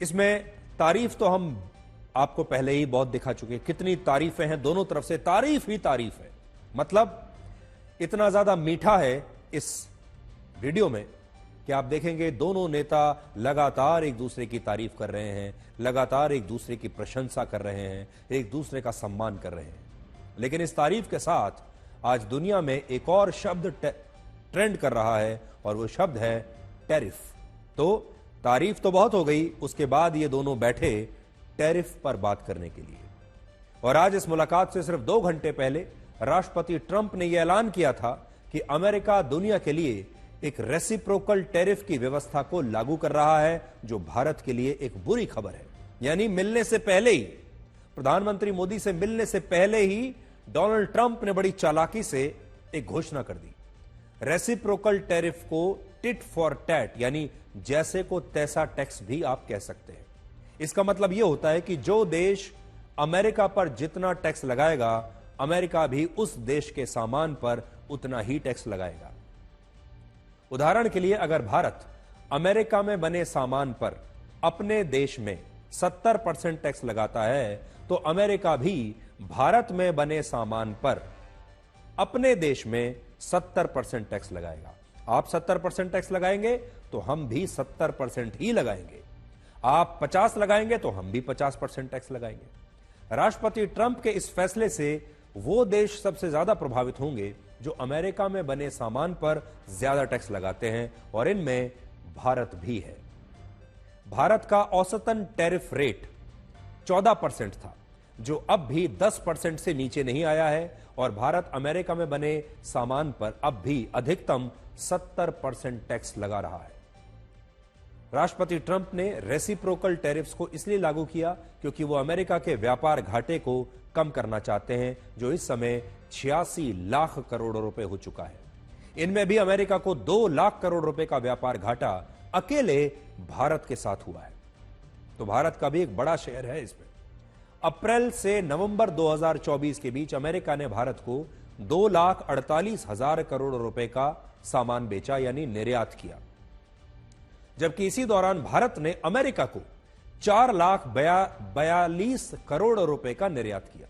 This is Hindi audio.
इसमें तारीफ तो हम आपको पहले ही बहुत दिखा चुके हैं, कितनी तारीफें हैं दोनों तरफ से, तारीफ ही तारीफ है। मतलब इतना ज्यादा मीठा है इस वीडियो में कि आप देखेंगे दोनों नेता लगातार एक दूसरे की तारीफ कर रहे हैं, लगातार एक दूसरे की प्रशंसा कर रहे हैं, एक दूसरे का सम्मान कर रहे हैं। लेकिन इस तारीफ के साथ आज दुनिया में एक और शब्द ट्रेंड कर रहा है और वो शब्द है टैरिफ। तो तारीफ तो बहुत हो गई, उसके बाद ये दोनों बैठे टैरिफ पर बात करने के लिए। और आज इस मुलाकात से सिर्फ 2 घंटे पहले राष्ट्रपति ट्रंप ने यह ऐलान किया था कि अमेरिका दुनिया के लिए एक रेसिप्रोकल टैरिफ की व्यवस्था को लागू कर रहा है, जो भारत के लिए एक बुरी खबर है। यानी मिलने से पहले ही, प्रधानमंत्री मोदी से मिलने से पहले ही डोनाल्ड ट्रंप ने बड़ी चालाकी से एक घोषणा कर दी। रेसिप्रोकल टैरिफ को टिट फॉर टैट, यानी जैसे को तैसा टैक्स भी आप कह सकते हैं। इसका मतलब यह होता है कि जो देश अमेरिका पर जितना टैक्स लगाएगा, अमेरिका भी उस देश के सामान पर उतना ही टैक्स लगाएगा। उदाहरण के लिए, अगर भारत अमेरिका में बने सामान पर अपने देश में 70% टैक्स लगाता है, तो अमेरिका भी भारत में बने सामान पर अपने देश में 70% टैक्स लगाएगा। आप 70% टैक्स लगाएंगे तो हम भी 70% ही लगाएंगे। आप 50 लगाएंगे तो हम भी 50% टैक्स लगाएंगे। राष्ट्रपति ट्रंप के इस फैसले से वो देश सबसे ज्यादा प्रभावित होंगे जो अमेरिका में बने सामान पर ज्यादा टैक्स लगाते हैं, और इनमें भारत भी है। भारत का औसतन टैरिफ रेट 14% था, जो अब भी 10% से नीचे नहीं आया है, और भारत अमेरिका में बने सामान पर अब भी अधिकतम 70% टैक्स लगा रहा है। राष्ट्रपति ट्रंप ने रेसिप्रोकल टैरिफ्स को इसलिए लागू किया क्योंकि वो अमेरिका के व्यापार घाटे को कम करना चाहते हैं, जो इस समय 86 लाख करोड़ रुपए हो चुका है। इनमें भी अमेरिका को 2 लाख करोड़ रुपए का व्यापार घाटा अकेले भारत के साथ हुआ है। तो भारत का भी एक बड़ा शेयर है इसमें। अप्रैल से नवंबर 2024 के बीच अमेरिका ने भारत को 2,48,000 करोड़ रुपए का सामान बेचा, यानी निर्यात किया, जबकि इसी दौरान भारत ने अमेरिका को 4,42,000 करोड़ रुपए का निर्यात किया।